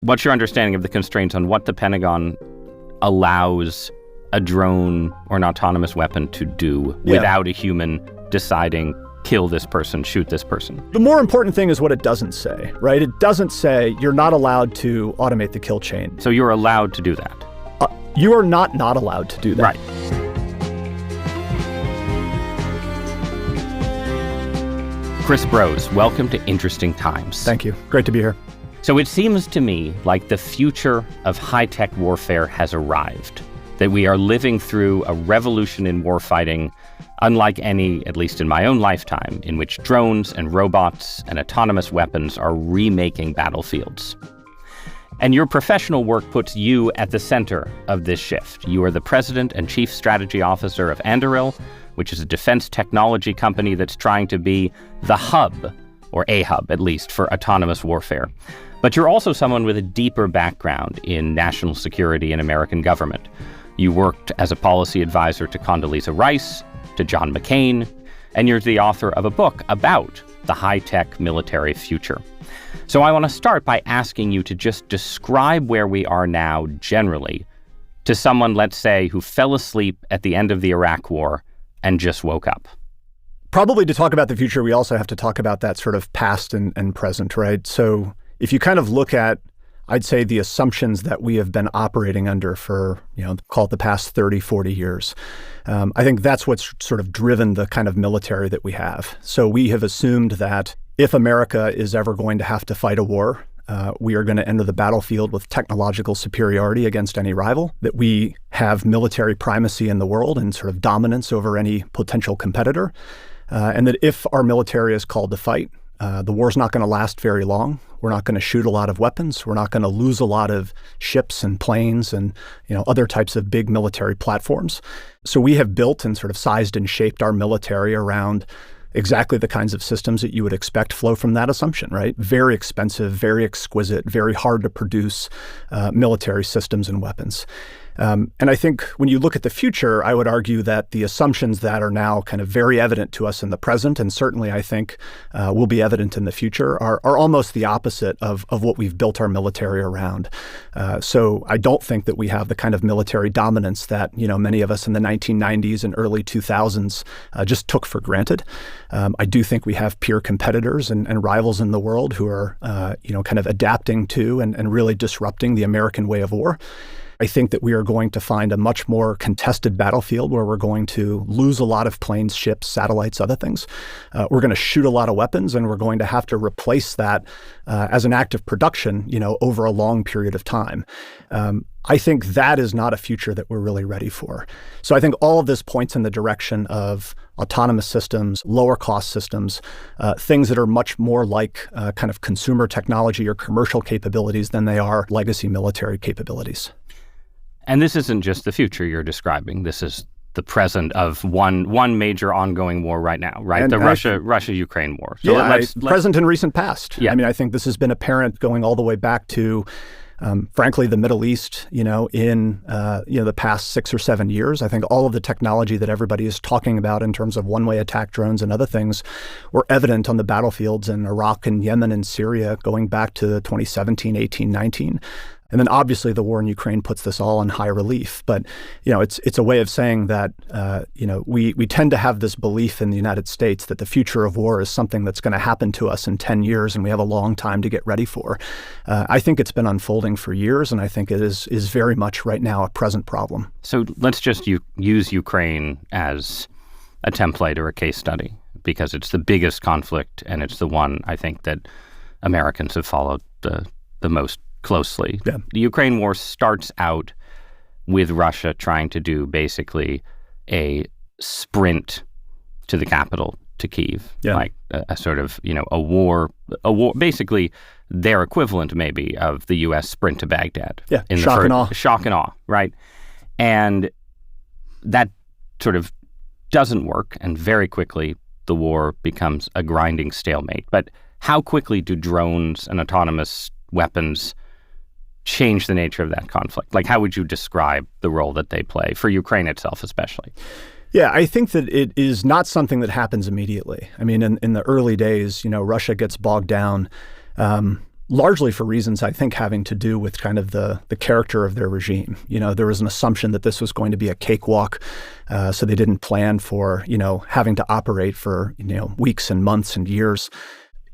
What's your understanding of the constraints on what the Pentagon allows a drone or an autonomous weapon to do without a human deciding, kill this person, shoot this person? The more important thing is what it doesn't say, right? It doesn't say you're not allowed to automate the kill chain. So you're allowed to do that? You are not allowed to do that. Right. Chris Brose, welcome to Interesting Times. Thank you. Great to be here. So it seems to me like the future of high-tech warfare has arrived, that we are living through a revolution in warfighting unlike any, at least in my own lifetime, in which drones and robots and autonomous weapons are remaking battlefields. And your professional work puts you at the center of this shift. You are the president and chief strategy officer of Anduril, which is a defense technology company that's trying to be the hub, or a hub at least, for autonomous warfare. But you're also someone with a deeper background in national security and American government. You worked as a policy advisor to Condoleezza Rice, to John McCain, and you're the author of a book about the high-tech military future. So I want to start by asking you to just describe where we are now generally to someone, let's say, who fell asleep at the end of the Iraq War and just woke up. Probably to talk about the future, we also have to talk about that sort of past and present, right? So if you kind of look at, I'd say, the assumptions that we have been operating under for, call it the past 30, 40 years, I think that's what's sort of driven the kind of military that we have. So we have assumed that if America is ever going to have to fight a war, we are going to enter the battlefield with technological superiority against any rival, that we have military primacy in the world and sort of dominance over any potential competitor, and that if our military is called to fight, the war's not going to last very long. We're not going to shoot a lot of weapons. We're not going to lose a lot of ships and planes and other types of big military platforms. So we have built and sort of sized and shaped our military around exactly the kinds of systems that you would expect flow from that assumption, right? Very expensive, very exquisite, very hard to produce military systems and weapons. And I think when you look at the future, I would argue that the assumptions that are now kind of very evident to us in the present, and certainly I think will be evident in the future, are almost the opposite of what we've built our military around. So I don't think that we have the kind of military dominance that many of us in the 1990s and early 2000s just took for granted. I do think we have peer competitors and rivals in the world who are kind of adapting to and really disrupting the American way of war. I think that we are going to find a much more contested battlefield where we're going to lose a lot of planes, ships, satellites, other things. We're going to shoot a lot of weapons, and we're going to have to replace that as an act of production, over a long period of time. I think that is not a future that we're really ready for. So I think all of this points in the direction of autonomous systems, lower cost systems, things that are much more like kind of consumer technology or commercial capabilities than they are legacy military capabilities. And this isn't just the future you're describing. This is the present of one major ongoing war right now, right? And the Russia-Ukraine war. So let's present and recent past. Yeah. I mean, I think this has been apparent going all the way back to, frankly, the Middle East, in the past 6 or 7 years. I think all of the technology that everybody is talking about in terms of one-way attack drones and other things were evident on the battlefields in Iraq and Yemen and Syria going back to 2017, 18, 19. And then obviously the war in Ukraine puts this all in high relief. But, it's a way of saying that, we tend to have this belief in the United States that the future of war is something that's going to happen to us in 10 years and we have a long time to get ready for. I think it's been unfolding for years, and I think it is very much right now a present problem. So let's just use Ukraine as a template or a case study, because it's the biggest conflict and it's the one I think that Americans have followed the most closely. Yeah. The Ukraine war starts out with Russia trying to do basically a sprint to the capital, to Kyiv, like a sort of, a war, basically their equivalent maybe of the U.S. sprint to Baghdad. Yeah, shock and awe. Shock and awe, right? And that sort of doesn't work, and very quickly the war becomes a grinding stalemate. But how quickly do drones and autonomous weapons change the nature of that conflict? Like, how would you describe the role that they play for Ukraine itself, especially? Yeah, I think that it is not something that happens immediately. I mean, in the early days, Russia gets bogged down largely for reasons I think having to do with kind of the character of their regime. There was an assumption that this was going to be a cakewalk, so they didn't plan for, having to operate for, weeks and months and years.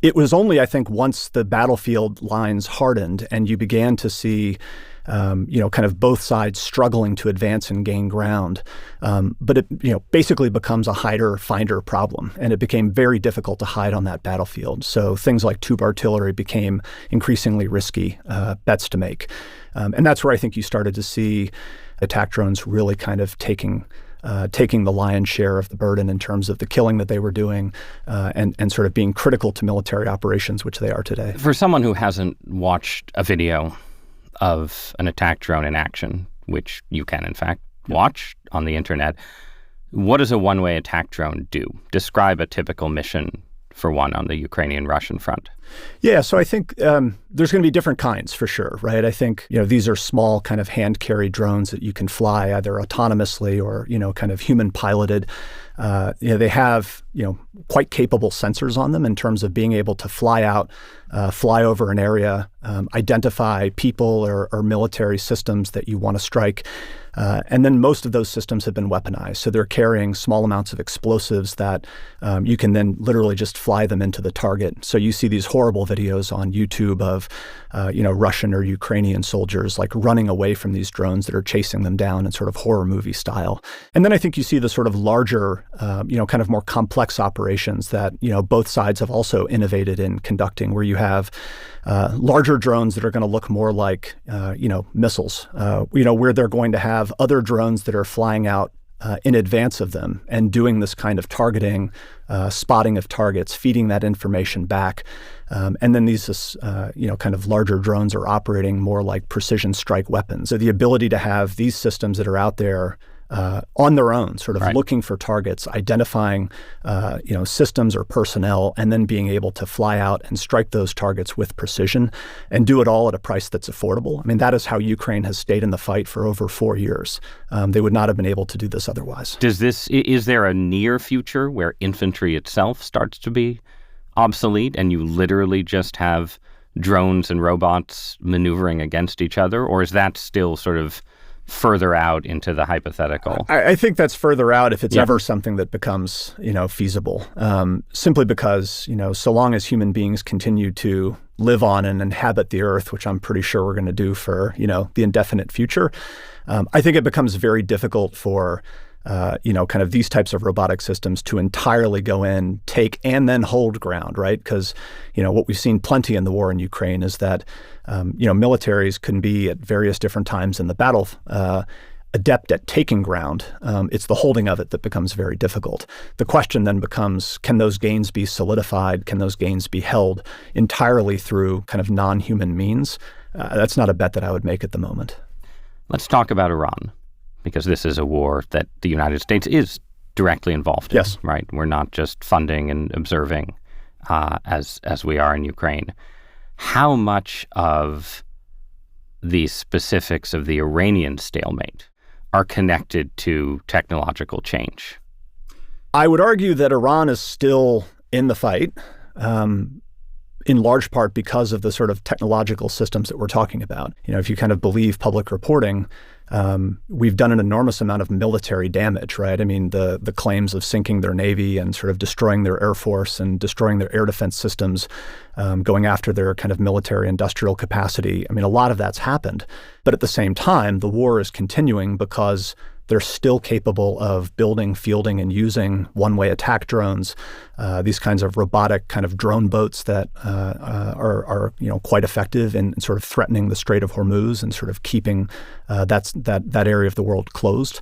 It was only, I think, once the battlefield lines hardened and you began to see kind of both sides struggling to advance and gain ground. But it, basically becomes a hider-finder problem, and it became very difficult to hide on that battlefield. So things like tube artillery became increasingly risky bets to make. And that's where I think you started to see attack drones really kind of taking the lion's share of the burden in terms of the killing that they were doing and sort of being critical to military operations, which they are today. For someone who hasn't watched a video of an attack drone in action, which you can, in fact, watch on the internet, what does a one-way attack drone do? Describe a typical mission for one on the Ukrainian-Russian front. Yeah, so I think there's going to be different kinds for sure, right? I think, these are small kind of hand-carried drones that you can fly either autonomously or, kind of human-piloted. They have, quite capable sensors on them in terms of being able to fly out, fly over an area, identify people or military systems that you want to strike. And then most of those systems have been weaponized. So they're carrying small amounts of explosives that you can then literally just fly them into the target. So you see these horrible videos on YouTube of, Russian or Ukrainian soldiers like running away from these drones that are chasing them down in sort of horror movie style. And then I think you see the sort of larger, kind of more complex operations that, both sides have also innovated in conducting, where you have larger drones that are going to look more like, missiles, where they're going to have other drones that are flying out in advance of them and doing this kind of targeting, spotting of targets, feeding that information back. And then these, kind of larger drones are operating more like precision strike weapons. So the ability to have these systems that are out there on their own, sort of looking for targets, identifying, systems or personnel, and then being able to fly out and strike those targets with precision and do it all at a price that's affordable. I mean, that is how Ukraine has stayed in the fight for over 4 years. They would not have been able to do this otherwise. Is there a near future where infantry itself starts to be obsolete and you literally just have drones and robots maneuvering against each other? Or is that still sort of further out into the hypothetical? I think that's further out if it's ever something that becomes, feasible. Simply because, so long as human beings continue to live on and inhabit the earth, which I'm pretty sure we're going to do for, the indefinite future, I think it becomes very difficult for kind of these types of robotic systems to entirely go in, take, and then hold ground, right? Because, what we've seen plenty in the war in Ukraine is that, militaries can be at various different times in the battle adept at taking ground. It's the holding of it that becomes very difficult. The question then becomes, can those gains be solidified? Can those gains be held entirely through kind of non-human means? That's not a bet that I would make at the moment. Let's talk about Iran, because this is a war that the United States is directly involved in, yes. Right? We're not just funding and observing as we are in Ukraine. How much of the specifics of the Iranian stalemate are connected to technological change? I would argue that Iran is still in the fight, in large part because of the sort of technological systems that we're talking about. If you kind of believe public reporting, we've done an enormous amount of military damage, right? I mean, the claims of sinking their navy and sort of destroying their air force and destroying their air defense systems, going after their kind of military industrial capacity. I mean, a lot of that's happened. But at the same time, the war is continuing because they're still capable of building, fielding, and using one-way attack drones, these kinds of robotic kind of drone boats that are quite effective in sort of threatening the Strait of Hormuz and sort of keeping that area of the world closed.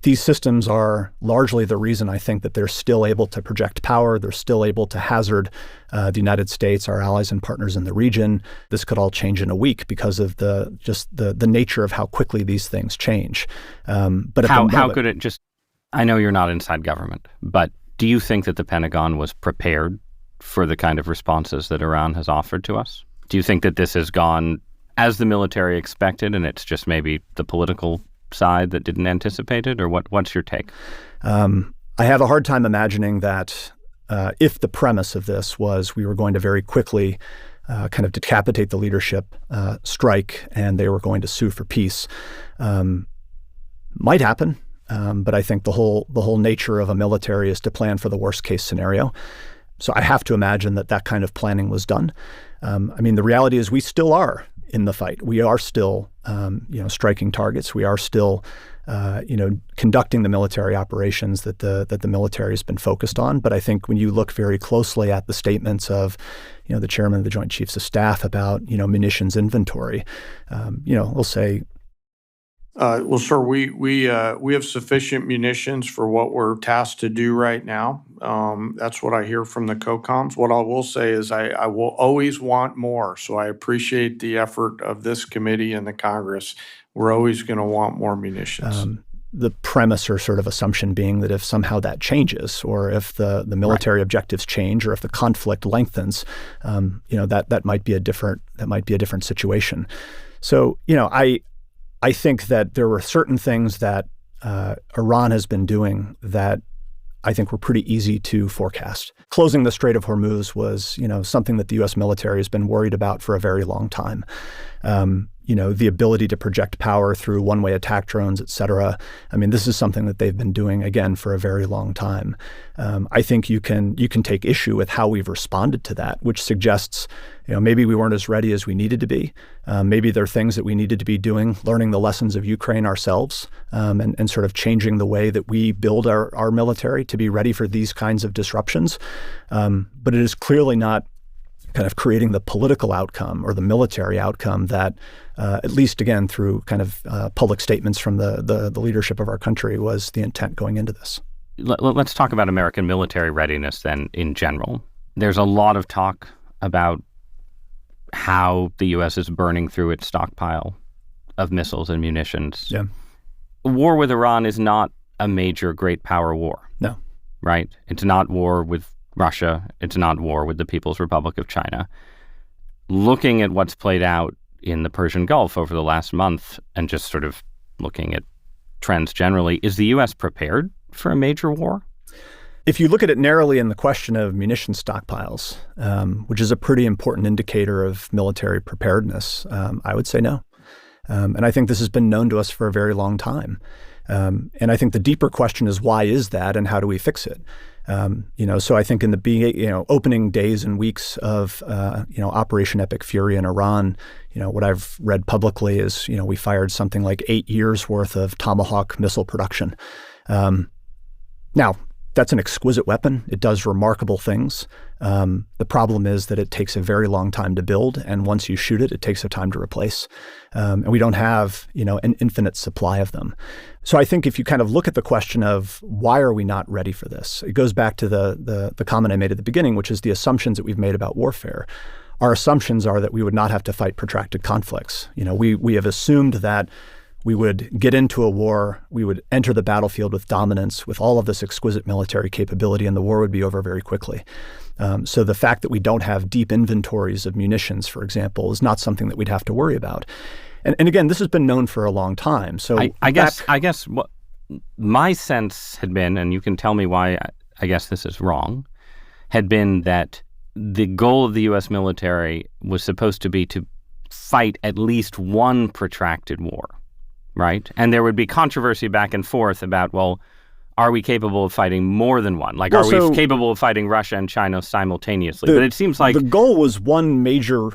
These systems are largely the reason I think that they're still able to project power. They're still able to hazard the United States, our allies and partners in the region. This could all change in a week because of the nature of how quickly these things change. But how could it just? I know you're not inside government, but do you think that the Pentagon was prepared for the kind of responses that Iran has offered to us? Do you think that this has gone as the military expected, and it's just maybe the political side that didn't anticipate it, or what's your take? I have a hard time imagining that if the premise of this was we were going to very quickly kind of decapitate the leadership, strike, and they were going to sue for peace. Might happen, but I think the whole nature of a military is to plan for the worst case scenario. So I have to imagine that kind of planning was done. The reality is we still are in the fight. We are still, striking targets. We are still, conducting the military operations that the military has been focused on. But I think when you look very closely at the statements of, the chairman of the Joint Chiefs of Staff about, munitions inventory, we'll say. Well, sir, we have sufficient munitions for what we're tasked to do right now. That's what I hear from the COCOMs. What I will say is I will always want more. So I appreciate the effort of this committee and the Congress. We're always going to want more munitions. The premise or sort of assumption being that if somehow that changes, or if the military objectives change, or if the conflict lengthens, that might be a different situation. So I think that there were certain things that Iran has been doing that I think were pretty easy to forecast. Closing the Strait of Hormuz was, something that the U.S. military has been worried about for a very long time. The ability to project power through one-way attack drones, et cetera. This is something that they've been doing, again, for a very long time. I think you can take issue with how we've responded to that, which suggests, maybe we weren't as ready as we needed to be. Maybe there are things that we needed to be doing, learning the lessons of Ukraine ourselves, and sort of changing the way that we build our military to be ready for these kinds of disruptions. But it is clearly not kind of creating the political outcome or the military outcome that, at least again through kind of public statements from the leadership of our country, was the intent going into this. Let's talk about American military readiness then in general. There's a lot of talk about how the U.S. is burning through its stockpile of missiles and munitions. Yeah. War with Iran is not a major great power war. No. Right? It's not war with Russia. It's not war with the People's Republic of China. Looking at what's played out in the Persian Gulf over the last month, and just sort of looking at trends generally, is the U.S. prepared for a major war? If you look at it narrowly in the question of munition stockpiles, which is a pretty important indicator of military preparedness, I would say no. And I think this has been known to us for a very long time. And I think the deeper question is, why is that, and how do we fix it? So I think in the opening days and weeks of Operation Epic Fury in Iran, what I've read publicly is we fired something like 8 years worth of Tomahawk missile production. Now, that's an exquisite weapon. It does remarkable things. The problem is that it takes a very long time to build, and once you shoot it, it takes a time to replace. And we don't have, an infinite supply of them. So I think if you kind of look at the question of why are we not ready for this, it goes back to the comment I made at the beginning, which is the assumptions that we've made about warfare. Our assumptions are that we would not have to fight protracted conflicts. We have assumed that we would get into a war, we would enter the battlefield with dominance, with all of this exquisite military capability, and the war would be over very quickly. So the fact that we don't have deep inventories of munitions, for example, is not something that we'd have to worry about. And again, this has been known for a long time. So I guess what my sense had been, and you can tell me why I guess this is wrong, had been that the goal of the U.S. military was supposed to be to fight at least one protracted war. Right? And there would be controversy back and forth about, well, are we capable of fighting more than one? Like, are we capable of fighting Russia and China simultaneously? But it seems like the goal was one major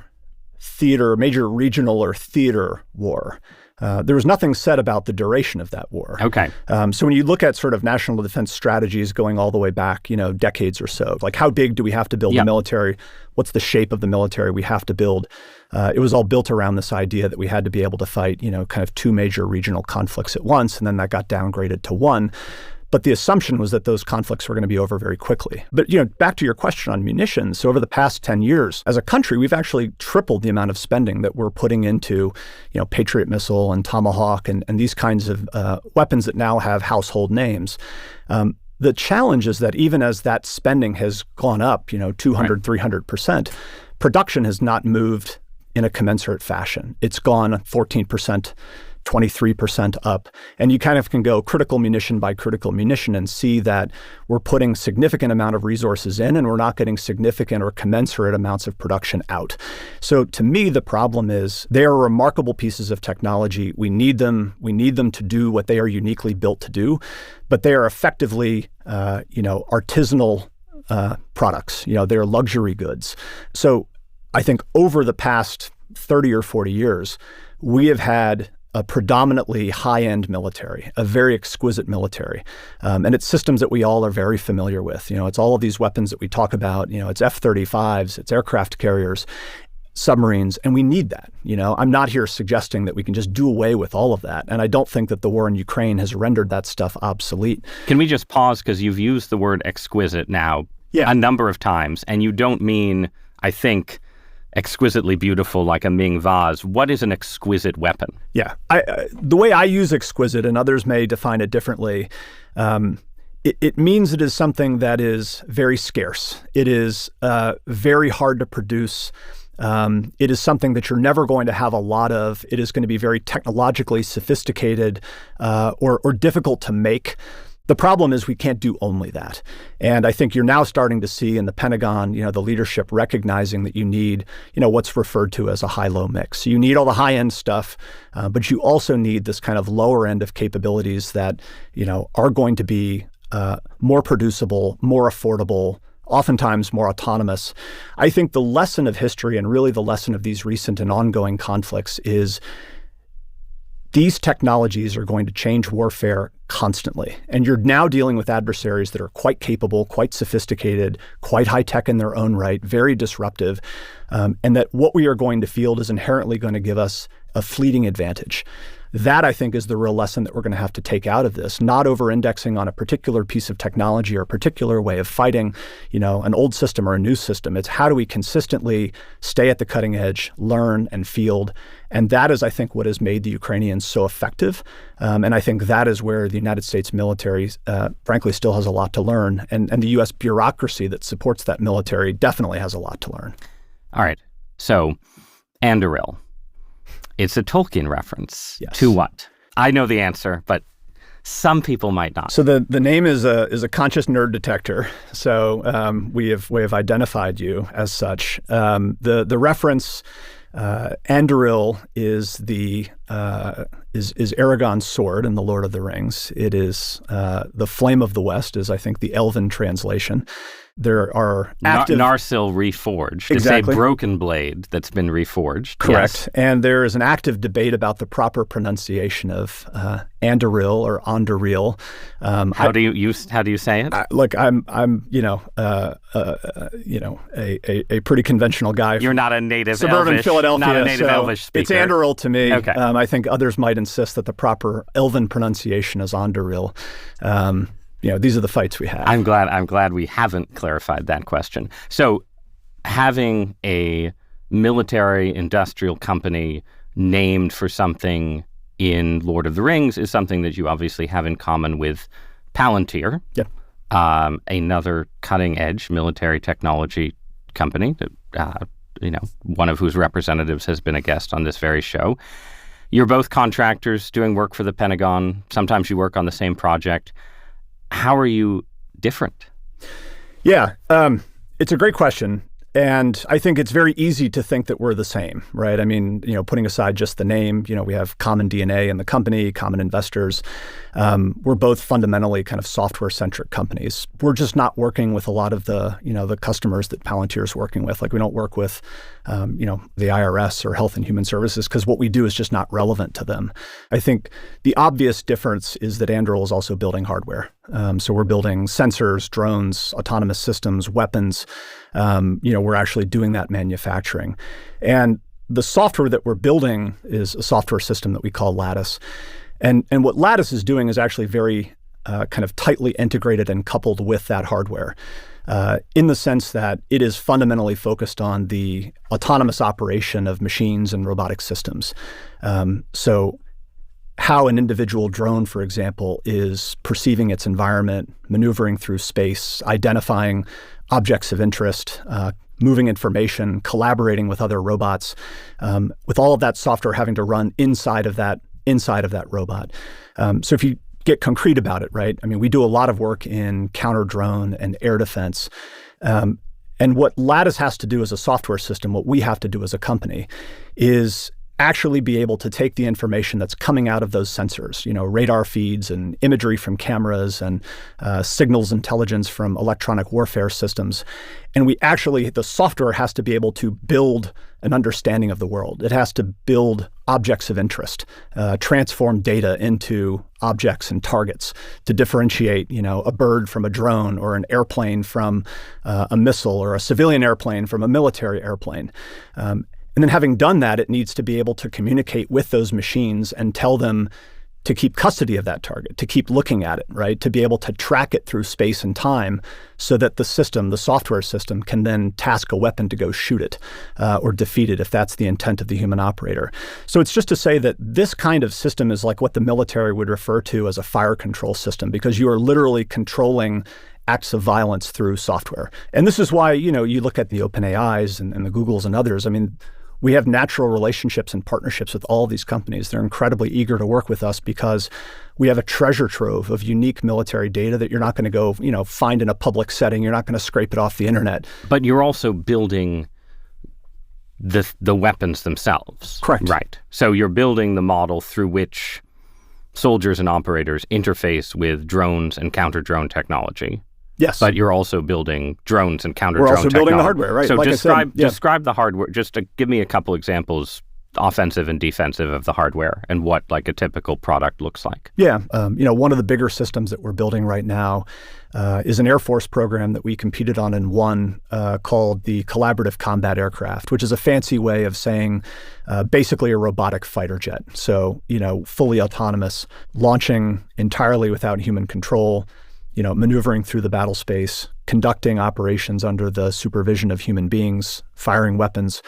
regional or theater war. There was nothing said about the duration of that war. Okay. So when you look at sort of national defense strategies going all the way back, decades or so, like how big do we have to build the military? What's the shape of the military we have to build? It was all built around this idea that we had to be able to fight, kind of two major regional conflicts at once, and then that got downgraded to one. But the assumption was that those conflicts were going to be over very quickly. But, back to your question on munitions. So over the past 10 years, as a country, we've actually tripled the amount of spending that we're putting into, Patriot missile and Tomahawk and these kinds of weapons that now have household names. The challenge is that even as that spending has gone up, 200, 300%, production has not moved in a commensurate fashion. It's gone 14% 23% up. And you kind of can go critical munition by critical munition and see that we're putting significant amount of resources in and we're not getting significant or commensurate amounts of production out. So to me, the problem is they are remarkable pieces of technology. We need them. We need them to do what they are uniquely built to do, but they are effectively, artisanal products. They're luxury goods. So I think over the past 30 or 40 years, we have had a predominantly high-end military, a very exquisite military. And it's systems that we all are very familiar with. It's all of these weapons that we talk about. It's F-35s, it's aircraft carriers, submarines, and we need that. I'm not here suggesting that we can just do away with all of that. And I don't think that the war in Ukraine has rendered that stuff obsolete. Can we just pause, because you've used the word exquisite now a number of times, and you don't mean, I think, exquisitely beautiful like a Ming vase. What is an exquisite weapon? Yeah. The way I use exquisite, and others may define it differently, it means it is something that is very scarce. It is very hard to produce. It is something that you're never going to have a lot of. It is going to be very technologically sophisticated or difficult to make. The problem is we can't do only that. And I think you're now starting to see in the Pentagon, the leadership recognizing that you need, what's referred to as a high-low mix. So you need all the high-end stuff, but you also need this kind of lower end of capabilities that, are going to be more producible, more affordable, oftentimes more autonomous. I think the lesson of history, and really the lesson of these recent and ongoing conflicts, is these technologies are going to change warfare constantly. And you're now dealing with adversaries that are quite capable, quite sophisticated, quite high-tech in their own right, very disruptive, and that what we are going to field is inherently going to give us a fleeting advantage. That, I think, is the real lesson that we're going to have to take out of this, not over-indexing on a particular piece of technology or a particular way of fighting, an old system or a new system. It's how do we consistently stay at the cutting edge, learn and field. And that is, I think, what has made the Ukrainians so effective. And I think that is where the United States military, frankly, still has a lot to learn. And the U.S. bureaucracy that supports that military definitely has a lot to learn. All right. So, Anduril. It's a Tolkien reference. Yes. To what? I know the answer, but some people might not. So the name is a conscious nerd detector. So we have identified you as such. The reference, Anduril is is Aragorn's sword in The Lord of the Rings. It is the Flame of the West, is I think the Elven translation. There are active... Narsil reforged. Exactly. It's a broken blade that's been reforged. Correct. Yes. And there is an active debate about the proper pronunciation of Anduril or Anduril. How do you say it? I'm a pretty conventional guy. You're not a native suburban Elvish, Philadelphia. Not a native so Elvish speaker. It's Anduril to me. Okay. I think others might insist that the proper Elven pronunciation is Anduril. These are the fights we have. I'm glad we haven't clarified that question. So having a military industrial company named for something in Lord of the Rings is something that you obviously have in common with Palantir, yep. Another cutting-edge military technology company, one of whose representatives has been a guest on this very show. You're both contractors doing work for the Pentagon. Sometimes you work on the same project. How are you different? Yeah, it's a great question. And I think it's very easy to think that we're the same, right? I mean, putting aside just the name, we have common DNA in the company, common investors. We're both fundamentally kind of software-centric companies. We're just not working with a lot of the customers that Palantir is working with. Like we don't work with, the IRS or Health and Human Services because what we do is just not relevant to them. I think the obvious difference is that Anduril is also building hardware. So we're building sensors, drones, autonomous systems, weapons. We're actually doing that manufacturing. And the software that we're building is a software system that we call Lattice. And what Lattice is doing is actually very kind of tightly integrated and coupled with that hardware in the sense that it is fundamentally focused on the autonomous operation of machines and robotic systems. So how an individual drone, for example, is perceiving its environment, maneuvering through space, identifying objects of interest, moving information, collaborating with other robots, with all of that software having to run inside of that inside of that robot. So if you get concrete about it, right? I mean, we do a lot of work in counter-drone and air defense. And what Lattice has to do as a software system, what we have to do as a company, is actually be able to take the information that's coming out of those sensors, radar feeds and imagery from cameras and signals intelligence from electronic warfare systems. And the software has to be able to build an understanding of the world. It has to build objects of interest, transform data into objects and targets to differentiate, a bird from a drone or an airplane from a missile or a civilian airplane from a military airplane. And then having done that, it needs to be able to communicate with those machines and tell them to keep custody of that target, to keep looking at it, right? To be able to track it through space and time so that the software system, can then task a weapon to go shoot it or defeat it if that's the intent of the human operator. So it's just to say that this kind of system is like what the military would refer to as a fire control system, because you are literally controlling acts of violence through software. And this is why, you look at the OpenAIs and the Googles and others. I mean, we have natural relationships and partnerships with all of these companies. They're incredibly eager to work with us because we have a treasure trove of unique military data that you're not going to go, find in a public setting. You're not going to scrape it off the internet. But you're also building the weapons themselves. Correct. Right. So you're building the model through which soldiers and operators interface with drones and counter-drone technology. Yes. But you're also building drones and counter-drone technology. We're also building the hardware, right? So like describe the hardware. Just to give me a couple examples, offensive and defensive, of the hardware and what like a typical product looks like. Yeah. One of the bigger systems that we're building right now is an Air Force program that we competed on and won called the Collaborative Combat Aircraft, which is a fancy way of saying basically a robotic fighter jet. So, fully autonomous, launching entirely without human control, maneuvering through the battle space, conducting operations under the supervision of human beings, firing weapons,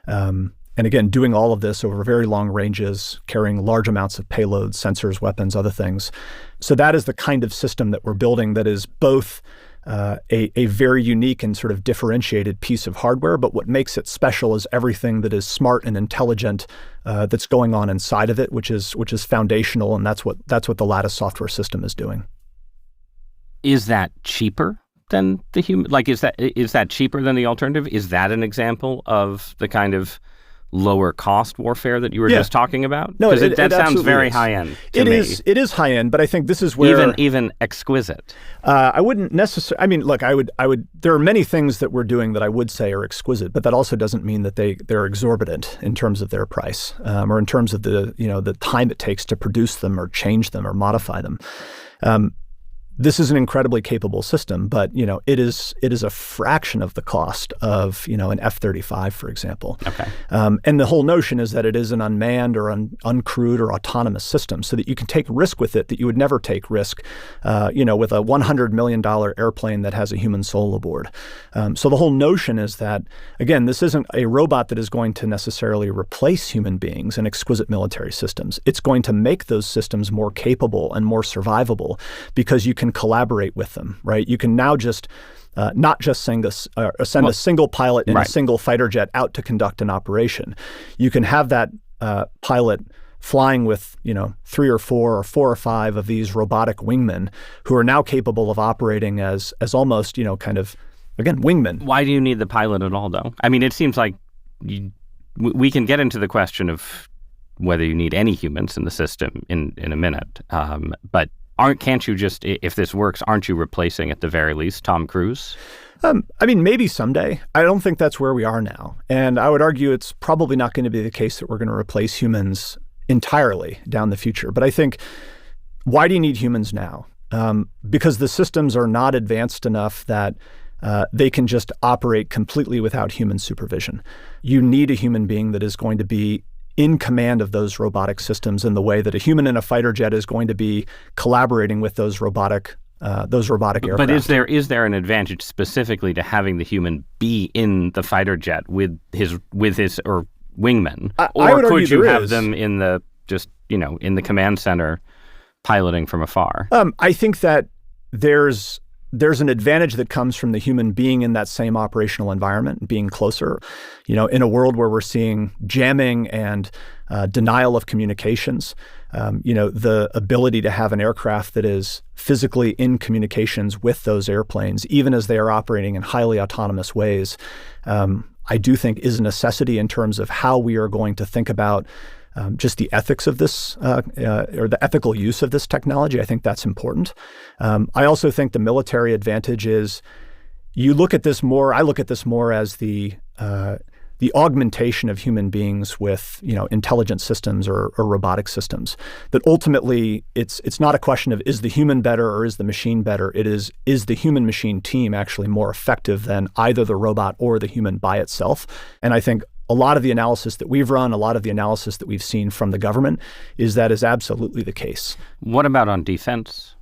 and again, doing all of this over very long ranges, carrying large amounts of payloads, sensors, weapons, other things. So that is the kind of system that we're building that is both a very unique and sort of differentiated piece of hardware, but what makes it special is everything that is smart and intelligent that's going on inside of it, which is foundational, and that's what the Lattice software system is doing. Is that cheaper than the human? Like, is that cheaper than the alternative? Is that an example of the kind of lower cost warfare that you were just talking about? No, that sounds very high end to me. It is high end, but I think this is where even exquisite. I wouldn't necessarily. I mean, look, I would. There are many things that we're doing that I would say are exquisite, but that also doesn't mean that they're exorbitant in terms of their price or in terms of the time it takes to produce them or change them or modify them. This is an incredibly capable system, but it is a fraction of the cost of an F-35, for example. Okay. And the whole notion is that it is an unmanned or uncrewed or autonomous system, so that you can take risk with it that you would never take risk, with a $100 million airplane that has a human soul aboard. So the whole notion is that, again, this isn't a robot that is going to necessarily replace human beings in exquisite military systems. It's going to make those systems more capable and more survivable because you can collaborate with them, right? You can now just not just send a single pilot in a single fighter jet out to conduct an operation. You can have that pilot flying with, 3 or 4 or 4 or 5 of these robotic wingmen who are now capable of operating as almost, kind of, again, wingmen. Why do you need the pilot at all, though? I mean, it seems like we can get into the question of whether you need any humans in the system in a minute, but can't you just, if this works, aren't you replacing at the very least Tom Cruise? I mean, maybe someday. I don't think that's where we are now. And I would argue it's probably not going to be the case that we're going to replace humans entirely down the future. But I think, why do you need humans now? Because the systems are not advanced enough that they can just operate completely without human supervision. You need a human being that is going to be in command of those robotic systems in the way that a human in a fighter jet is going to be collaborating with those robotic aircraft. But is there an advantage specifically to having the human be in the fighter jet with his or wingmen, or could you have them in the in the command center piloting from afar? I think that there's there's an advantage that comes from the human being in that same operational environment, being closer. In a world where we're seeing jamming and denial of communications, the ability to have an aircraft that is physically in communications with those airplanes, even as they are operating in highly autonomous ways, I do think is a necessity in terms of how we are going to think about just the ethics of this or the ethical use of this technology. I think that's important. I also think the military advantage is I look at this more as the augmentation of human beings with intelligent systems or robotic systems. That ultimately it's not a question of is the human better or is the machine better. It is the human machine team actually more effective than either the robot or the human by itself. And I think a lot of the analysis that we've run, a lot of the analysis that we've seen from the government is absolutely the case. What about on defense?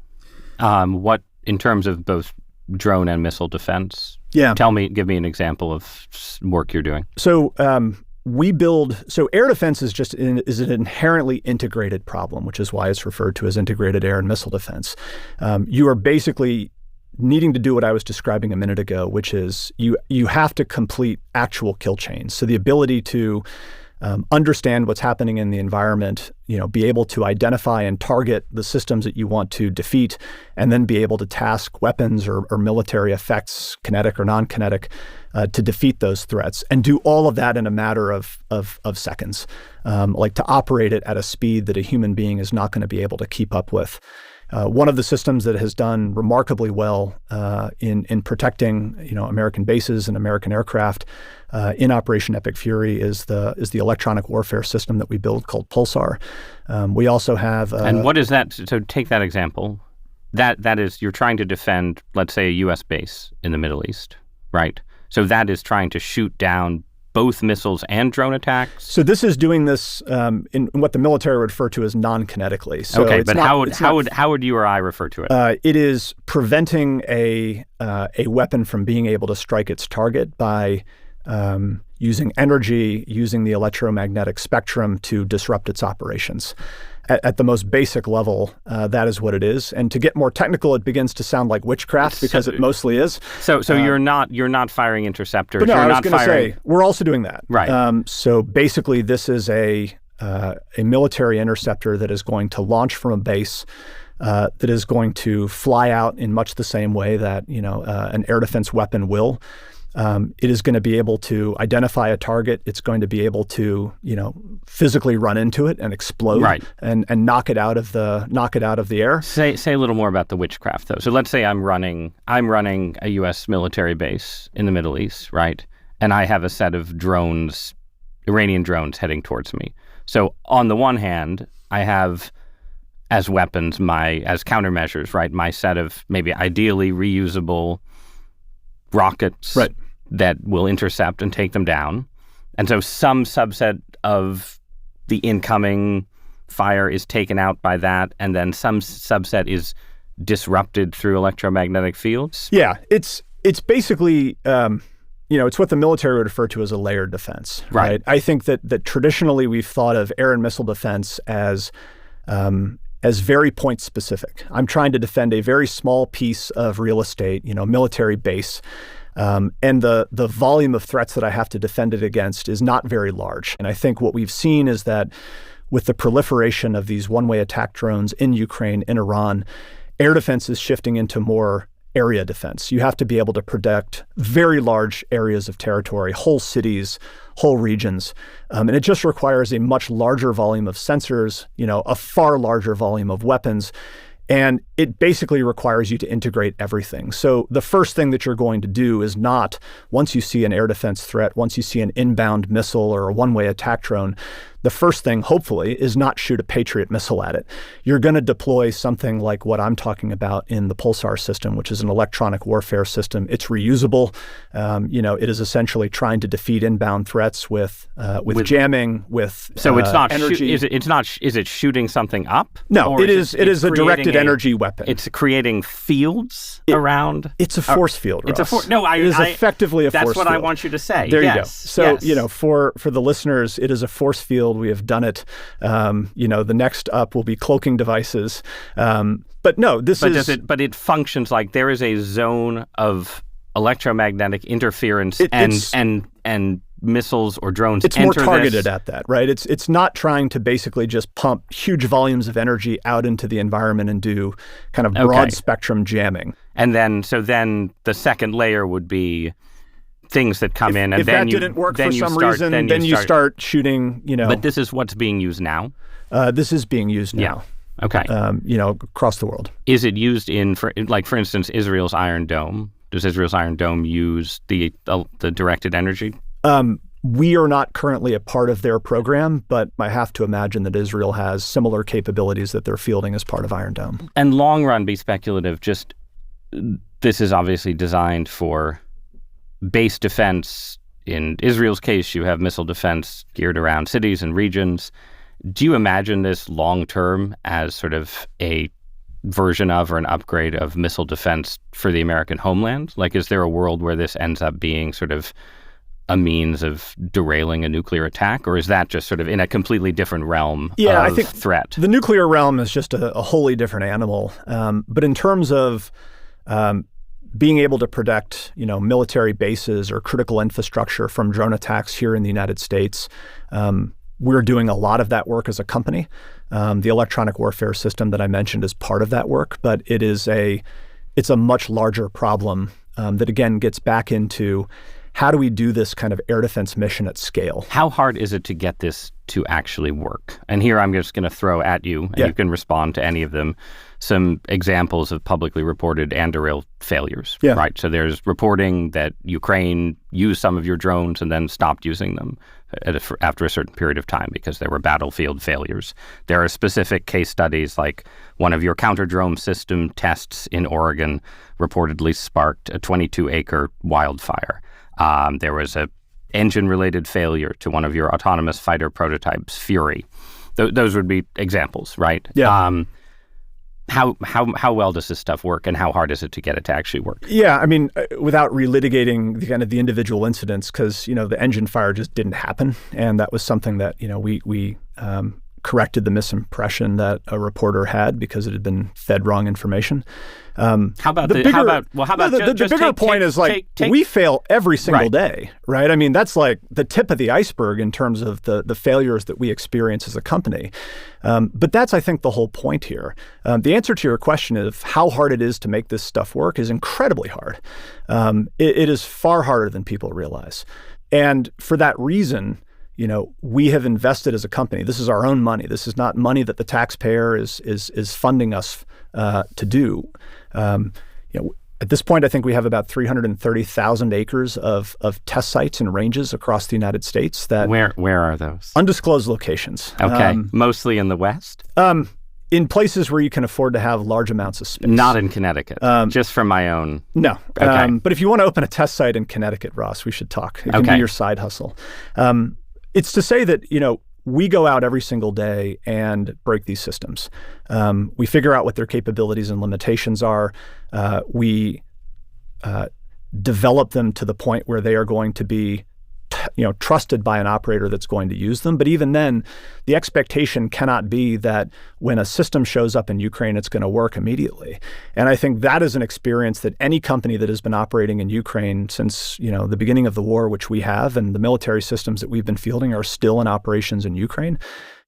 What in terms of both drone and missile defense? Yeah. Give me an example of work you're doing. So air defense is an inherently integrated problem, which is why it's referred to as integrated air and missile defense. You are basically needing to do what I was describing a minute ago, which is you have to complete actual kill chains. So the ability to understand what's happening in the environment, be able to identify and target the systems that you want to defeat, and then be able to task weapons or military effects, kinetic or non-kinetic, to defeat those threats, and do all of that in a matter of seconds, like to operate it at a speed that a human being is not going to be able to keep up with. One of the systems that has done remarkably well in protecting American bases and American aircraft in Operation Epic Fury is the electronic warfare system that we build called Pulsar. We also have and what is that? So take that example. That is you're trying to defend, let's say, a U.S. base in the Middle East, right? So that is trying to shoot down both missiles and drone attacks? So this is doing this in what the military would refer to as non-kinetically. So okay, but how would you or I refer to it? It is preventing a weapon from being able to strike its target by using energy, using the electromagnetic spectrum to disrupt its operations. At the most basic level, that is what it is. And to get more technical, it begins to sound like witchcraft because it mostly is. So you're not firing interceptors. But no, you're I was not going to say we're also doing that. Right. So basically, this is a military interceptor that is going to launch from a base. That is going to fly out in much the same way that an air defense weapon will. It is going to be able to identify a target. It's going to be able to, physically run into it and explode, right, and knock it out of the air. Say a little more about the witchcraft, though. So let's say I'm running a U.S. military base in the Middle East, right? And I have a set of drones, Iranian drones, heading towards me. So on the one hand, I have as weapons as countermeasures, right? My set of maybe ideally reusable rockets, right, that will intercept and take them down. And so some subset of the incoming fire is taken out by that, and then some subset is disrupted through electromagnetic fields? Yeah, it's basically, it's what the military would refer to as a layered defense, right? I think that traditionally we've thought of air and missile defense as very point specific. I'm trying to defend a very small piece of real estate, military base, and the volume of threats that I have to defend it against is not very large. And I think what we've seen is that with the proliferation of these one-way attack drones in Ukraine, in Iran, air defense is shifting into more area defense. You have to be able to protect very large areas of territory, whole cities, whole regions. And it just requires a much larger volume of sensors, a far larger volume of weapons. And it basically requires you to integrate everything. So the first thing that you're going to do is not, once you see an air defense threat, once you see an inbound missile or a one-way attack drone, the first thing, hopefully, is not shoot a Patriot missile at it. You're going to deploy something like what I'm talking about in the Pulsar system, which is an electronic warfare system. It's reusable. It is essentially trying to defeat inbound threats with jamming, with so it's not energy. Is it shooting something up? No, it is a directed energy weapon. It's creating fields around. It's a force field, Ross. It's a force. No, it is effectively a force field. That's what I want you to say. There yes, you go. So yes. for the listeners, it is a force field battlefield. We have done it. The next up will be cloaking devices. But no, But it functions like there is a zone of electromagnetic interference and missiles or drones. It's more targeted at that, right? It's not trying to basically just pump huge volumes of energy out into the environment and do kind of broad spectrum jamming. And then the second layer would be things that come in, and if that didn't work for some reason, then you start shooting. But this is what's being used now. This is being used now. Yeah. Okay. Across the world. Is it used for instance, Israel's Iron Dome? Does Israel's Iron Dome use the directed energy? We are not currently a part of their program, but I have to imagine that Israel has similar capabilities that they're fielding as part of Iron Dome. And long run, be speculative, this is obviously designed for base defense. In Israel's case, you have missile defense geared around cities and regions. Do you imagine this long term as sort of a version of or an upgrade of missile defense for the American homeland? Like, is there a world where this ends up being sort of a means of derailing a nuclear attack, or is that just sort of in a completely different realm of I think threat? The nuclear realm is just a wholly different animal. But in terms of being able to protect, military bases or critical infrastructure from drone attacks here in the United States, we're doing a lot of that work as a company. The electronic warfare system that I mentioned is part of that work, but it's a much larger problem that again gets back into how do we do this kind of air defense mission at scale? How hard is it to get this to actually work? And here I'm just going to throw at you, and you can respond to any of them, some examples of publicly reported Anduril failures, right? So there's reporting that Ukraine used some of your drones and then stopped using them after a certain period of time because there were battlefield failures. There are specific case studies, like one of your counter-drone system tests in Oregon reportedly sparked a 22-acre wildfire. There was a engine-related failure to one of your autonomous fighter prototypes, Fury. Those would be examples, right? Yeah. How well does this stuff work, and how hard is it to get it to actually work? Yeah, I mean, without relitigating the individual incidents, because the engine fire just didn't happen, and that was something that we corrected the misimpression that a reporter had because it had been fed wrong information. The bigger point is we fail every single day, right? I mean, that's like the tip of the iceberg in terms of the failures that we experience as a company. But that's, I think, the whole point here. The answer to your question of how hard it is to make this stuff work is incredibly hard. It is far harder than people realize. And for that reason, we have invested as a company. This is our own money. This is not money that the taxpayer is funding us to do. At this point, I think we have about 330,000 acres of test sites and ranges across the United States. Where are those? Undisclosed locations. Okay, mostly in the West? In places where you can afford to have large amounts of space. Not in Connecticut, just for my own. No. Okay. But if you want to open a test site in Connecticut, Ross, we should talk. It can be your side hustle. It's to say that, we go out every single day and break these systems. We figure out what their capabilities and limitations are. We develop them to the point where they are going to be trusted by an operator that's going to use them. But even then, the expectation cannot be that when a system shows up in Ukraine, it's going to work immediately. And I think that is an experience that any company that has been operating in Ukraine since, the beginning of the war, which we have, and the military systems that we've been fielding are still in operations in Ukraine.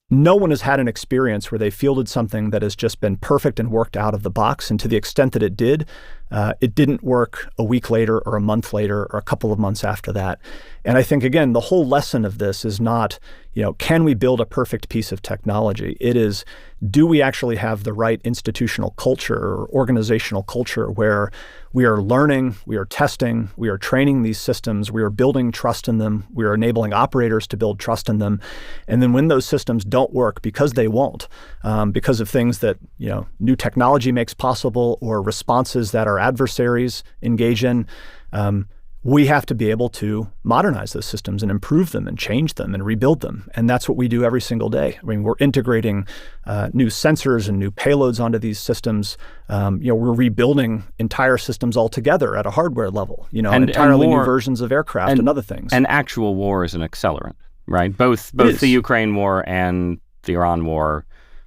No one has had an experience where they fielded something that has just been perfect and worked out of the box. And to the extent that it didn't work a week later or a month later or a couple of months after that. And I think, again, the whole lesson of this is not, can we build a perfect piece of technology? It is, do we actually have the right institutional culture or organizational culture where we are learning, we are testing, we are training these systems, we are building trust in them, we are enabling operators to build trust in them. And then when those systems don't work, because they won't, because of things that, new technology makes possible or responses that our adversaries engage in, we have to be able to modernize those systems and improve them and change them and rebuild them. And that's what we do every single day. I mean, we're integrating new sensors and new payloads onto these systems. We're rebuilding entire systems altogether at a hardware level, entirely new versions of aircraft and other things. And actual war is an accelerant, right? Both the Ukraine war and the Iran war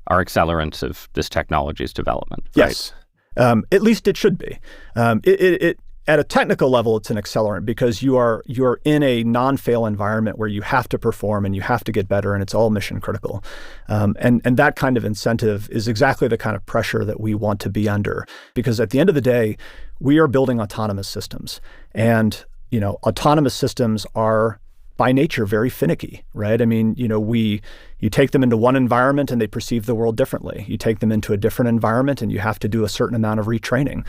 are accelerants of this technology's development. Right? Yes. At least it should be. It at a technical level, it's an accelerant because you're in a non-fail environment where you have to perform and you have to get better, and it's all mission critical. And that kind of incentive is exactly the kind of pressure that we want to be under, because at the end of the day, we are building autonomous systems, and autonomous systems are by nature very finicky, right? I mean, you take them into one environment and they perceive the world differently. You take them into a different environment and you have to do a certain amount of retraining.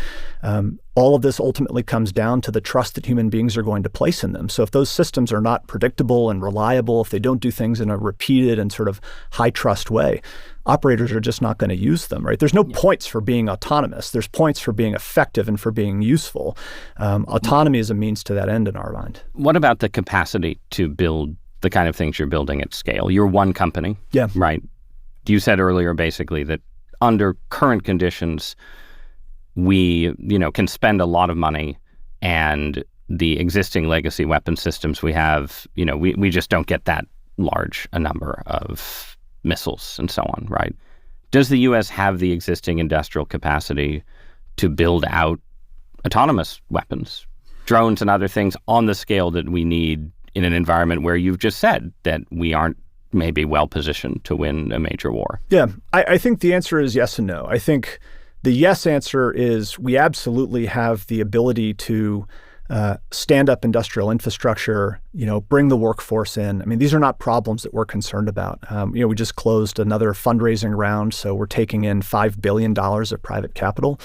All of this ultimately comes down to the trust that human beings are going to place in them. So if those systems are not predictable and reliable, if they don't do things in a repeated and sort of high trust way, operators are just not going to use them, right? There's no points for being autonomous. There's points for being effective and for being useful. Autonomy is a means to that end in our mind. What about the capacity to build the kind of things you're building at scale? You're one company, yeah, right? You said earlier basically that under current conditions, we can spend a lot of money, and the existing legacy weapon systems we have, we just don't get that large a number of missiles and so on, right? Does the U.S. have the existing industrial capacity to build out autonomous weapons, drones and other things on the scale that we need in an environment where you've just said that we aren't maybe well positioned to win a major war? Yeah, I think the answer is yes and no. I think the yes answer is we absolutely have the ability to stand up industrial infrastructure, bring the workforce in. I mean, these are not problems that we're concerned about. We just closed another fundraising round, so we're taking in $5 billion of private capital.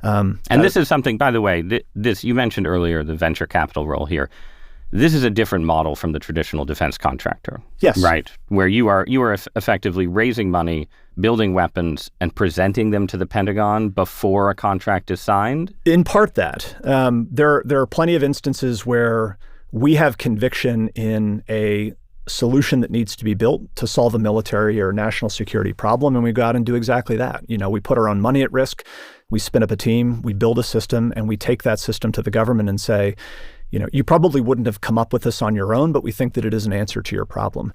And this is something, by the way, this you mentioned earlier, the venture capital role here. This is a different model from the traditional defense contractor. Yes. Right, where you are effectively raising money, building weapons, and presenting them to the Pentagon before a contract is signed? In part that. There are plenty of instances where we have conviction in a solution that needs to be built to solve a military or national security problem, and we go out and do exactly that. We put our own money at risk, we spin up a team, we build a system, and we take that system to the government and say, you probably wouldn't have come up with this on your own, but we think that it is an answer to your problem.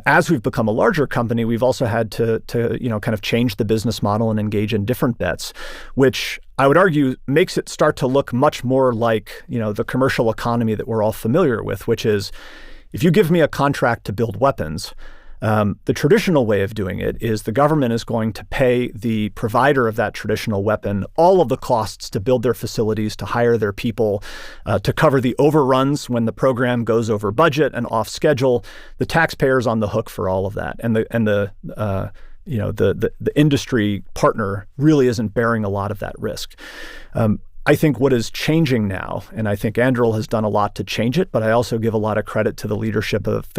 As we've become a larger company, we've also had to kind of change the business model and engage in different bets, which I would argue makes it start to look much more like, the commercial economy that we're all familiar with, which is if you give me a contract to build weapons, the traditional way of doing it is the government is going to pay the provider of that traditional weapon all of the costs to build their facilities, to hire their people, to cover the overruns when the program goes over budget and off schedule. The taxpayer's on the hook for all of that, and the industry partner really isn't bearing a lot of that risk. I think what is changing now, and I think Anduril has done a lot to change it, but I also give a lot of credit to the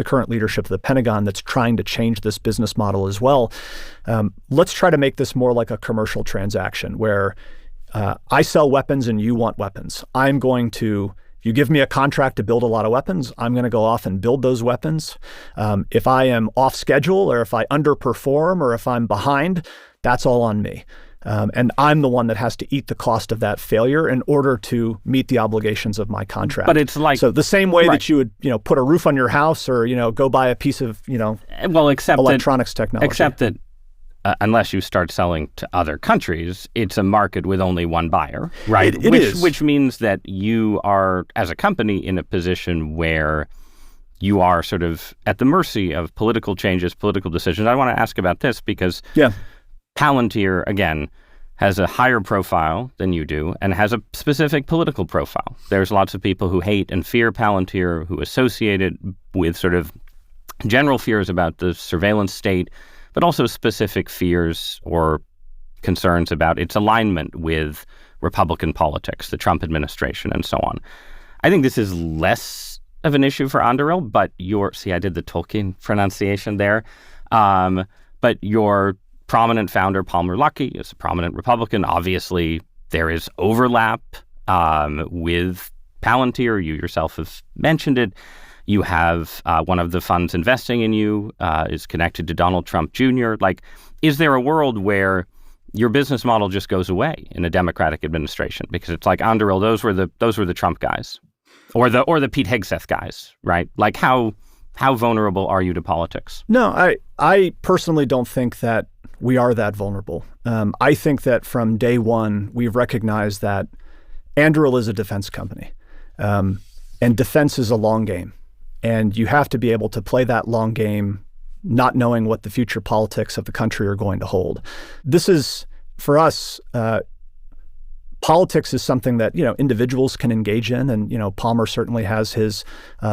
current leadership of the Pentagon that's trying to change this business model as well. Let's try to make this more like a commercial transaction where I sell weapons and you want weapons. If you give me a contract to build a lot of weapons, I'm going to go off and build those weapons. If I am off schedule or if I underperform or if I'm behind, that's all on me. And I'm the one that has to eat the cost of that failure in order to meet the obligations of my contract. But it's like, so the same way that you would, put a roof on your house or, go buy a piece of, electronics technology. Except that unless you start selling to other countries, it's a market with only one buyer, right? It is. Which means that you are, as a company, in a position where you are sort of at the mercy of political changes, political decisions. I want to ask about this because Palantir, again, has a higher profile than you do and has a specific political profile. There's lots of people who hate and fear Palantir, who associate it with sort of general fears about the surveillance state, but also specific fears or concerns about its alignment with Republican politics, the Trump administration, and so on. I think this is less of an issue for Anduril, but I did the Tolkien pronunciation there, but your prominent founder, Palmer Luckey, is a prominent Republican. Obviously, there is overlap with Palantir. You yourself have mentioned it. You have one of the funds investing in you is connected to Donald Trump Jr. Is there a world where your business model just goes away in a Democratic administration? Because it's like Anduril, those were the Trump guys, or the Pete Hegseth guys, right? How How vulnerable are you to politics? No, I personally don't think that we are that vulnerable. I think that from day one, we've recognized that Anduril is a defense company, and defense is a long game. And you have to be able to play that long game, not knowing what the future politics of the country are going to hold. This is, for us, politics is something that, individuals can engage in. And, Palmer certainly has his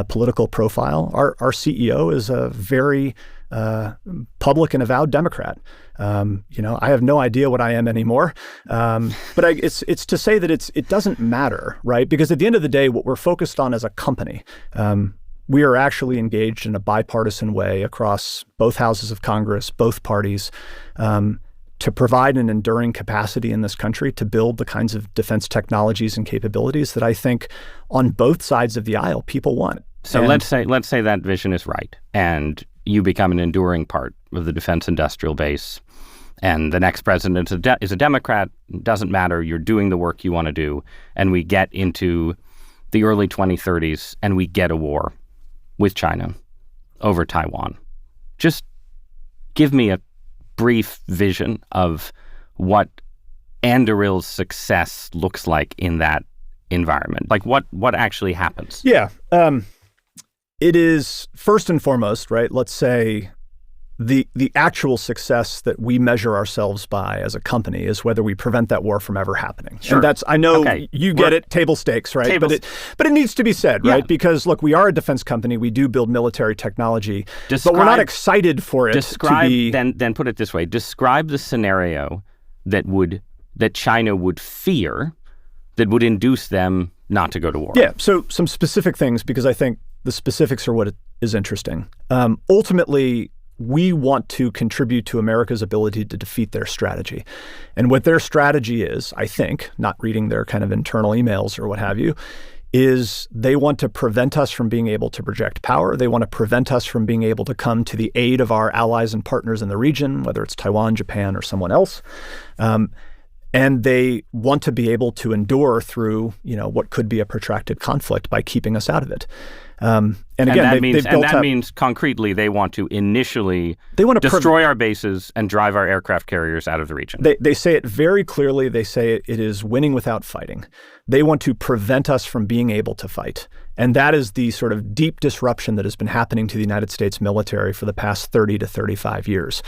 political profile. Our CEO is a very public and avowed Democrat. I have no idea what I am anymore. But it's to say that it doesn't matter, right? Because at the end of the day, what we're focused on as a company, we are actually engaged in a bipartisan way across both houses of Congress, both parties, to provide an enduring capacity in this country to build the kinds of defense technologies and capabilities that I think on both sides of the aisle people want. So let's say that vision is right, and you become an enduring part of the defense industrial base, and the next president is a Democrat. It doesn't matter. You're doing the work you want to do, and we get into the early 2030s, and we get a war with China over Taiwan. Just give me a brief vision of what Anduril's success looks like in that environment. Like what actually happens? Yeah. It is first and foremost, right? Let's say the actual success that we measure ourselves by as a company is whether we prevent that war from ever happening. Sure. And that's, I know you get it, table stakes, right? But it needs to be said, right? Because look, we are a defense company. We do build military technology, but we're not excited for it to be. Then put it this way: describe the scenario that China would fear that would induce them not to go to war. Yeah. So some specific things, because I think the specifics are what is interesting. Ultimately, we want to contribute to America's ability to defeat their strategy. And what their strategy is, I think, not reading their kind of internal emails or what have you, is they want to prevent us from being able to project power. They want to prevent us from being able to come to the aid of our allies and partners in the region, whether it's Taiwan, Japan, or someone else. And they want to be able to endure through, what could be a protracted conflict by keeping us out of it. And again, that means concretely they want to initially destroy our bases and drive our aircraft carriers out of the region. They say it very clearly. They say it is winning without fighting. They want to prevent us from being able to fight. And that is the sort of deep disruption that has been happening to the United States military for the past 30 to 35 years.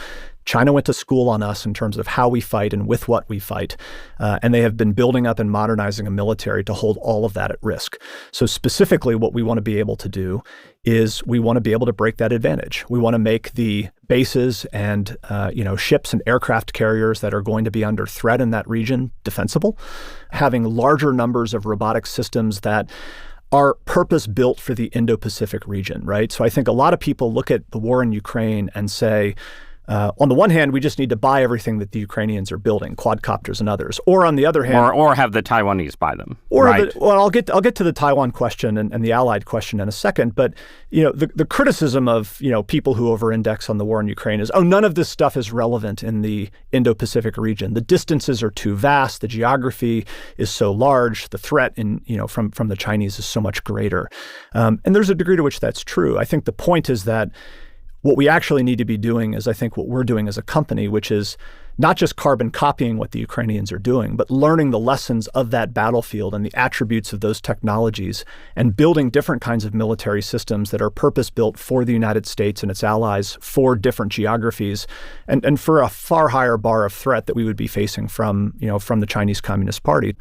China went to school on us in terms of how we fight and with what we fight. And they have been building up and modernizing a military to hold all of that at risk. So specifically, what we want to be able to do is we want to be able to break that advantage. We want to make the bases and ships and aircraft carriers that are going to be under threat in that region defensible, having larger numbers of robotic systems that are purpose-built for the Indo-Pacific region, right? So I think a lot of people look at the war in Ukraine and say, on the one hand, we just need to buy everything that the Ukrainians are building, quadcopters and others. Or on the other hand, or have the Taiwanese buy them. I'll get to the Taiwan question and the allied question in a second. But the criticism of people who over-index on the war in Ukraine is, none of this stuff is relevant in the Indo-Pacific region. The distances are too vast. The geography is so large. The threat from the Chinese is so much greater. And there's a degree to which that's true. I think the point is that what we actually need to be doing is, I think, what we're doing as a company, which is not just carbon copying what the Ukrainians are doing, but learning the lessons of that battlefield and the attributes of those technologies and building different kinds of military systems that are purpose-built for the United States and its allies for different geographies and for a far higher bar of threat that we would be facing from the Chinese Communist Party.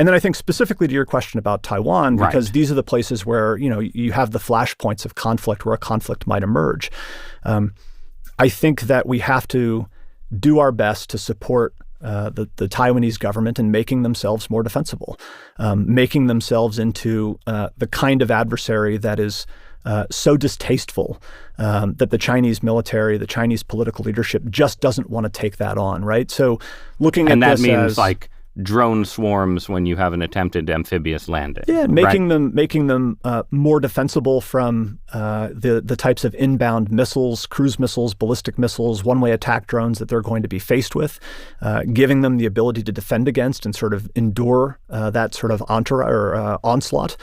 And then I think specifically to your question about Taiwan, because these are the places where, you have the flashpoints of conflict where a conflict might emerge. I think that we have to do our best to support the Taiwanese government in making themselves more defensible, making themselves into the kind of adversary that is so distasteful that the Chinese military, the Chinese political leadership just doesn't want to take that on, right? So looking at this, and that means like drone swarms when you have an attempted amphibious landing. Yeah, making them more defensible from the types of inbound missiles, cruise missiles, ballistic missiles, one-way attack drones that they're going to be faced with, giving them the ability to defend against and sort of endure that sort of onslaught,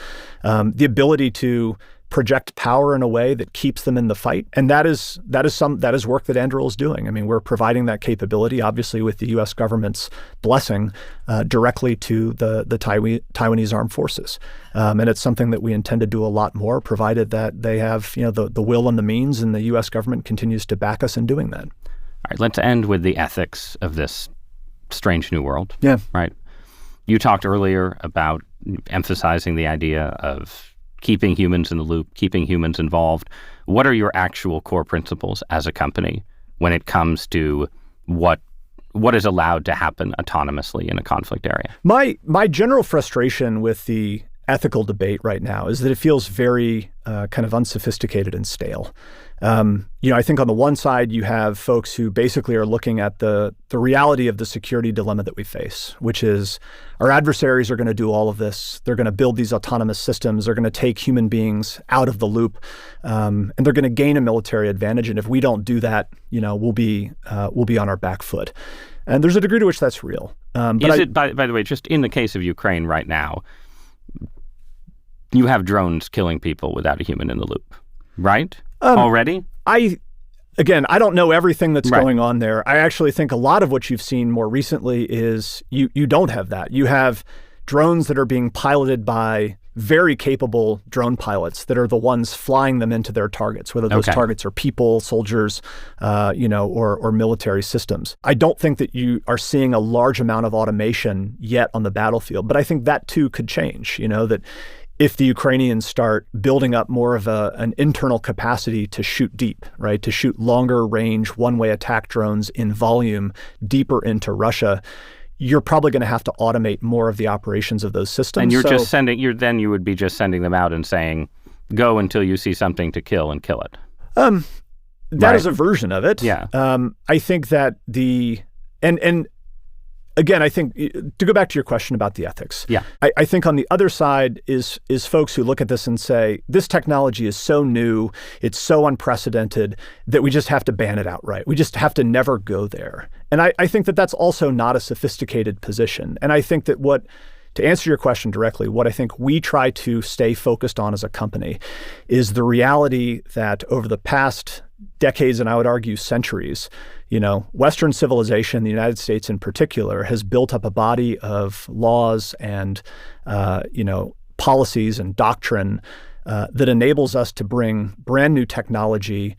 the ability to project power in a way that keeps them in the fight. And that is work that Anduril is doing. I mean, we're providing that capability, obviously, with the U.S. government's blessing directly to the Taiwanese armed forces. And it's something that we intend to do a lot more, provided that they have the will and the means, and the U.S. government continues to back us in doing that. All right, let's end with the ethics of this strange new world. Yeah. Right. You talked earlier about emphasizing the idea of keeping humans in the loop, keeping humans involved. What are your actual core principles as a company when it comes to what is allowed to happen autonomously in a conflict area? My general frustration with the ethical debate right now is that it feels very kind of unsophisticated and stale. I think on the one side, you have folks who basically are looking at the reality of the security dilemma that we face, which is our adversaries are going to do all of this. They're going to build these autonomous systems. They're going to take human beings out of the loop, and they're going to gain a military advantage. And if we don't do that, we'll be on our back foot. And there's a degree to which that's real. By the way, just in the case of Ukraine right now, you have drones killing people without a human in the loop, right? Already? I don't know everything that's going on there. I actually think a lot of what you've seen more recently is you don't have that. You have drones that are being piloted by very capable drone pilots that are the ones flying them into their targets, whether those targets are people, soldiers, or military systems. I don't think that you are seeing a large amount of automation yet on the battlefield, but I think that too could change, that if the Ukrainians start building up more of an internal capacity to shoot deep, right, to shoot longer range one-way attack drones in volume deeper into Russia, you're probably going to have to automate more of the operations of those systems. And you would be just sending them out and saying, go until you see something to kill and kill it. That is a version of it. Yeah. I think that again, I think to go back to your question about the ethics, I think on the other side is folks who look at this and say, this technology is so new, it's so unprecedented that we just have to ban it outright. We just have to never go there. And I think that that's also not a sophisticated position. And I think that to answer your question directly, what I think we try to stay focused on as a company is the reality that over the past decades, and I would argue centuries, Western civilization, the United States in particular, has built up a body of laws and, policies and doctrine that enables us to bring brand new technology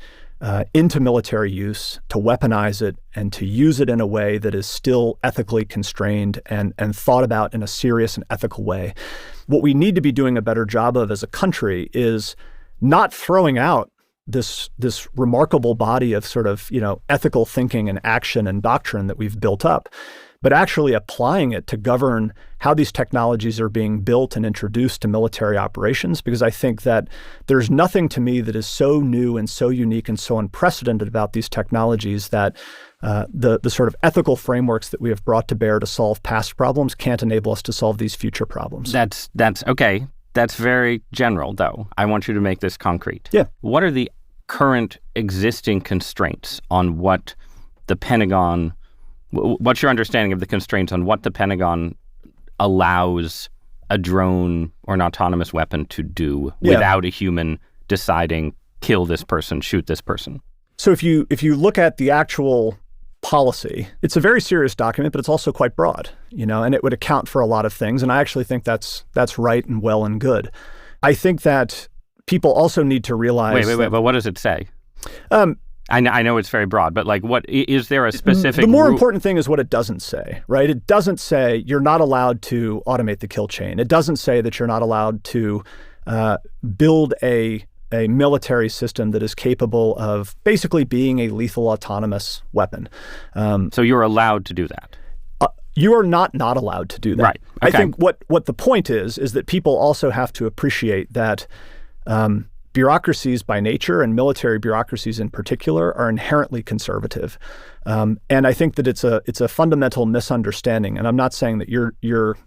into military use, to weaponize it, and to use it in a way that is still ethically constrained and thought about in a serious and ethical way. What we need to be doing a better job of as a country is not throwing out this remarkable body of sort of, ethical thinking and action and doctrine that we've built up, but actually applying it to govern how these technologies are being built and introduced to military operations. Because I think that there's nothing to me that is so new and so unique and so unprecedented about these technologies that the sort of ethical frameworks that we have brought to bear to solve past problems can't enable us to solve these future problems. That's okay. That's very general, though. I want you to make this concrete. Yeah. What are the current existing constraints on what the Pentagon, what's your understanding of the constraints on what the Pentagon allows a drone or an autonomous weapon to do without a human deciding, kill this person, shoot this person? So if you look at the actual policy, it's a very serious document, but it's also quite broad, and it would account for a lot of things. And I actually think that's right and well and good. I think that people also need to realize. Wait, but what does it say? I know it's very broad, but what is there a specific? The more important thing is what it doesn't say, right? It doesn't say you're not allowed to automate the kill chain. It doesn't say that you're not allowed to build a military system that is capable of basically being a lethal autonomous weapon. So you're allowed to do that? You are not allowed to do that. Right. Okay. I think what the point is that people also have to appreciate that bureaucracies by nature, and military bureaucracies in particular, are inherently conservative. And I think that it's a fundamental misunderstanding. And I'm not saying that you're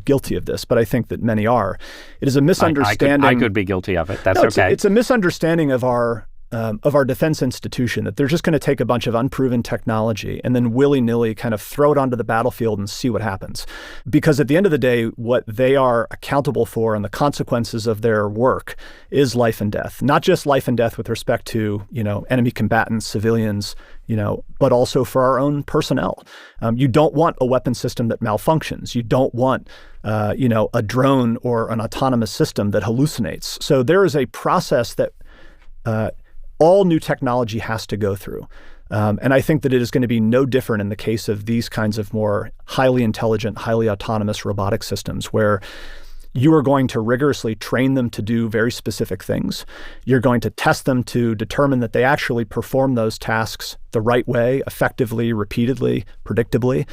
guilty of this, but I think that many are. It is a misunderstanding. I could be guilty of it. That's okay. It's a misunderstanding of our of our defense institution, that they're just going to take a bunch of unproven technology and then willy-nilly kind of throw it onto the battlefield and see what happens. Because at the end of the day, what they are accountable for and the consequences of their work is life and death. Not just life and death with respect to, enemy combatants, civilians, but also for our own personnel. You don't want a weapon system that malfunctions. You don't want, a drone or an autonomous system that hallucinates. So there is a process that all new technology has to go through. And I think that it is going to be no different in the case of these kinds of more highly intelligent, highly autonomous robotic systems, where you are going to rigorously train them to do very specific things. You're going to test them to determine that they actually perform those tasks the right way, effectively, repeatedly, predictably.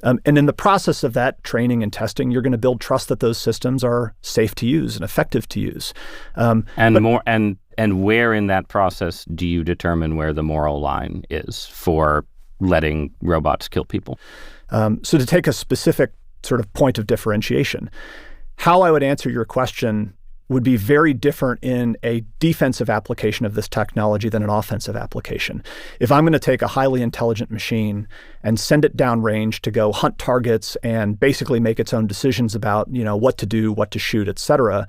And in the process of that training and testing, you're going to build trust that those systems are safe to use and effective to use. And where in that process do you determine where the moral line is for letting robots kill people? So to take a specific sort of point of differentiation, how I would answer your question would be very different in a defensive application of this technology than an offensive application. If I'm going to take a highly intelligent machine and send it downrange to go hunt targets and basically make its own decisions about, what to do, what to shoot, et cetera,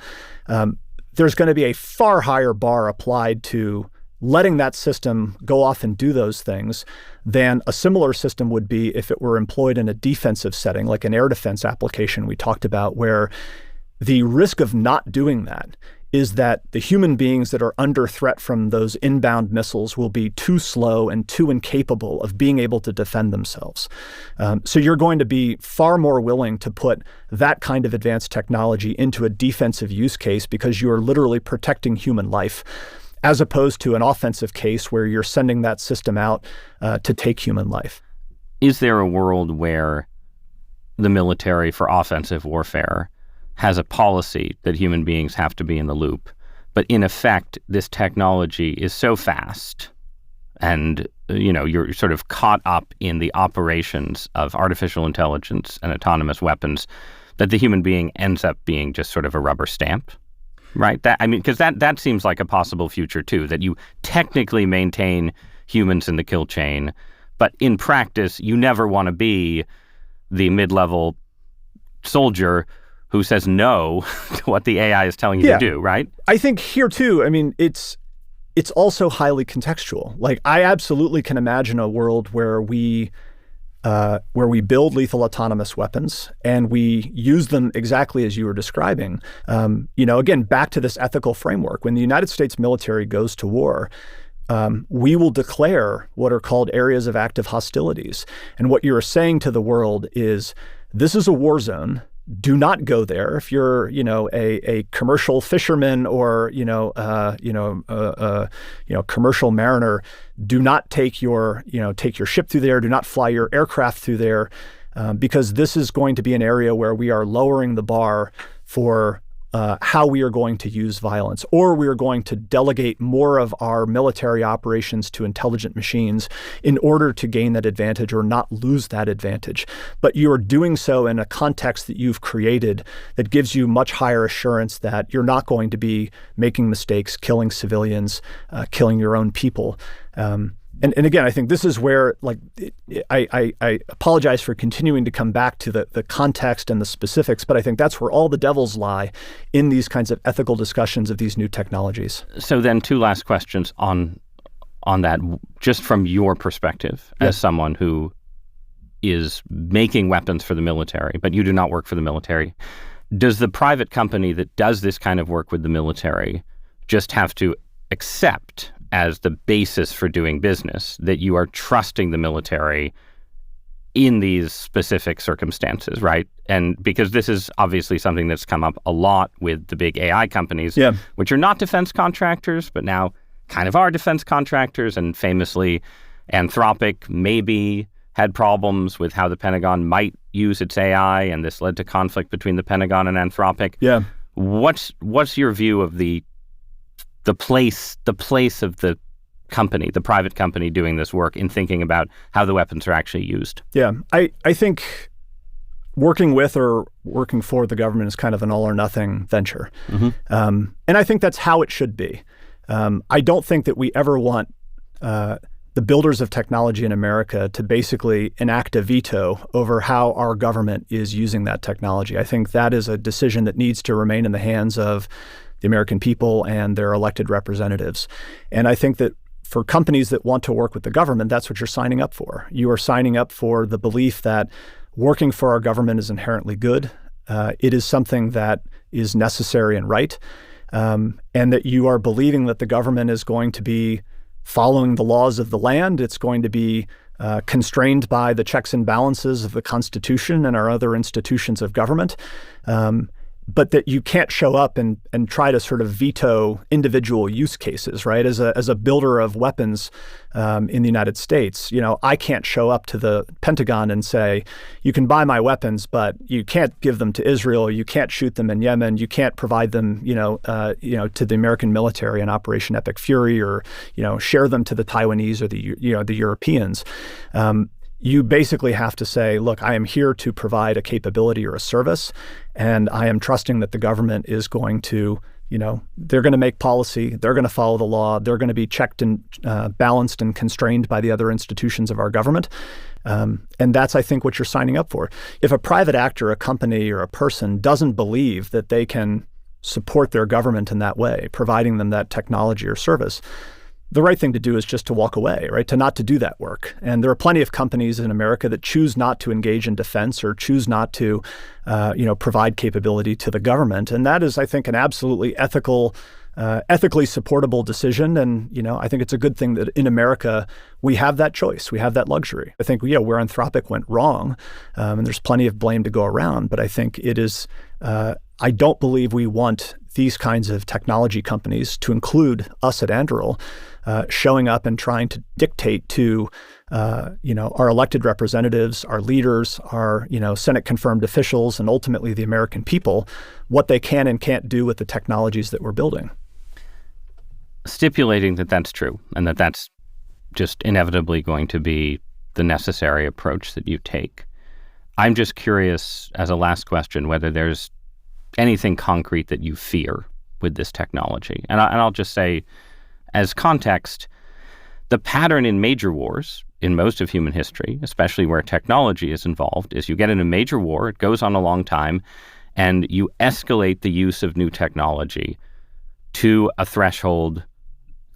there's going to be a far higher bar applied to letting that system go off and do those things than a similar system would be if it were employed in a defensive setting, like an air defense application we talked about, where the risk of not doing that is that the human beings that are under threat from those inbound missiles will be too slow and too incapable of being able to defend themselves. So you're going to be far more willing to put that kind of advanced technology into a defensive use case because you are literally protecting human life, as opposed to an offensive case where you're sending that system out to take human life. Is there a world where the military for offensive warfare has a policy that human beings have to be in the loop, but in effect, this technology is so fast and, you're sort of caught up in the operations of artificial intelligence and autonomous weapons that the human being ends up being just sort of a rubber stamp? Right? Because that seems like a possible future too, that you technically maintain humans in the kill chain, but in practice, you never want to be the mid-level soldier who says no to what the AI is telling you to do, right? I think here too, it's also highly contextual. Like, I absolutely can imagine a world where we build lethal autonomous weapons and we use them exactly as you were describing. Again, back to this ethical framework. When the United States military goes to war, we will declare what are called areas of active hostilities. And what you're saying to the world is, this is a war zone. Do not go there. If you're, a commercial fisherman or, commercial mariner, do not take your ship through there. Do not fly your aircraft through there, because this is going to be an area where we are lowering the bar for how we are going to use violence, or we are going to delegate more of our military operations to intelligent machines in order to gain that advantage or not lose that advantage. But you are doing so in a context that you've created that gives you much higher assurance that you're not going to be making mistakes, killing civilians, killing your own people. And again, I think this is where, I apologize for continuing to come back to the context and the specifics, but I think that's where all the devils lie in these kinds of ethical discussions of these new technologies. So then 2 last questions on that, just from your perspective as someone who is making weapons for the military, but you do not work for the military. Does the private company that does this kind of work with the military just have to accept as the basis for doing business that you are trusting the military in these specific circumstances, right? And because this is obviously something that's come up a lot with the big AI companies, which are not defense contractors, but now kind of are defense contractors. And famously, Anthropic maybe had problems with how the Pentagon might use its AI, and this led to conflict between the Pentagon and Anthropic. What's your view of the place of the company, the private company doing this work, in thinking about how the weapons are actually used? I think working with or working for the government is kind of an all or nothing venture. And I think that's how it should be. I don't think that we ever want the builders of technology in America to basically enact a veto over how our government is using that technology. I think that is a decision that needs to remain in the hands of the American people and their elected representatives. And I think that for companies that want to work with the government, that's what you're signing up for. You are signing up for the belief that working for our government is inherently good. It is something that is necessary and right, and that you are believing that the government is going to be following the laws of the land. It's going to be constrained by the checks and balances of the Constitution and our other institutions of government, but that you can't show up and try to sort of veto individual use cases, right? As a builder of weapons in the United States, I can't show up to the Pentagon and say, you can buy my weapons, but you can't give them to Israel. You can't shoot them in Yemen. You can't provide them, to the American military in Operation Epic Fury, or share them to the Taiwanese or the Europeans. You basically have to say, look, I am here to provide a capability or a service, and I am trusting that the government is going to, they're going to make policy, they're going to follow the law, they're going to be checked and balanced and constrained by the other institutions of our government. And that's, I think, what you're signing up for. If a private actor, a company, or a person doesn't believe that they can support their government in that way, providing them that technology or service, the right thing to do is just to walk away, right? To not to do that work. And there are plenty of companies in America that choose not to engage in defense or choose not to, provide capability to the government. And that is, I think, an absolutely ethically supportable decision. And, I think it's a good thing that in America, we have that choice. We have that luxury. I think, where Anthropic went wrong, and there's plenty of blame to go around, but I think it is, I don't believe we want these kinds of technology companies, to include us at Anduril, showing up and trying to dictate to, our elected representatives, our leaders, our, Senate-confirmed officials, and ultimately the American people, what they can and can't do with the technologies that we're building. Stipulating that that's true, and that that's just inevitably going to be the necessary approach that you take, I'm just curious, as a last question, whether there's anything concrete that you fear with this technology. And I'll just say, as context, the pattern in major wars in most of human history, especially where technology is involved, is you get in a major war, it goes on a long time, and you escalate the use of new technology to a threshold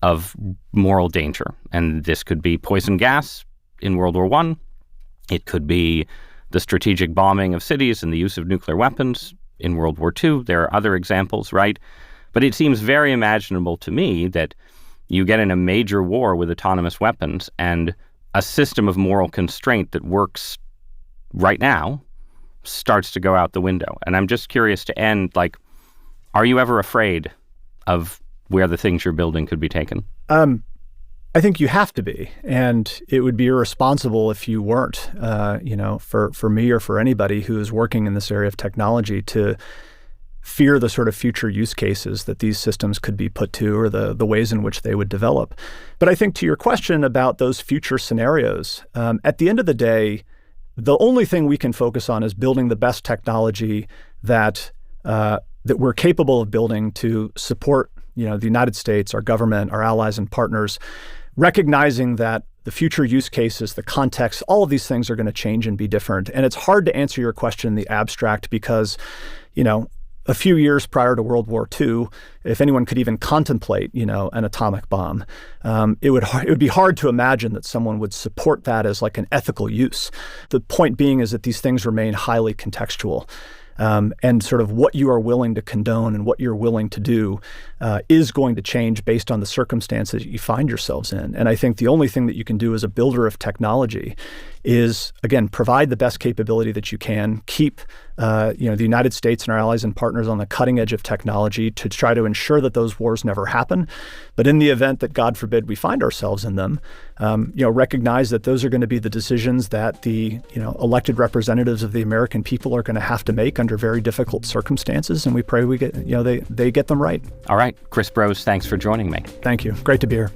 of moral danger. And this could be poison gas in World War I. It could be the strategic bombing of cities and the use of nuclear weapons in World War II. There are other examples, right? But it seems very imaginable to me that you get in a major war with autonomous weapons and a system of moral constraint that works right now starts to go out the window. And I'm just curious to end, are you ever afraid of where the things you're building could be taken? I think you have to be, and it would be irresponsible if you weren't, for me or for anybody who is working in this area of technology to fear the sort of future use cases that these systems could be put to, or the ways in which they would develop. But I think to your question about those future scenarios, at the end of the day, the only thing we can focus on is building the best technology that we're capable of building to support, the United States, our government, our allies and partners, recognizing that the future use cases, the context, all of these things are going to change and be different. And it's hard to answer your question in the abstract because, a few years prior to World War II, if anyone could even contemplate, an atomic bomb, it would be hard to imagine that someone would support that as like an ethical use. The point being is that these things remain highly contextual. And sort of what you are willing to condone and what you're willing to do is going to change based on the circumstances you find yourselves in. And I think the only thing that you can do as a builder of technology is, again, provide the best capability that you can, keep the United States and our allies and partners on the cutting edge of technology to try to ensure that those wars never happen. But in the event that, God forbid, we find ourselves in them, recognize that those are going to be the decisions that the elected representatives of the American people are going to have to make under very difficult circumstances. And we pray we get they get them right. All right, Chris Brose, thanks for joining me. Thank you. Great to be here.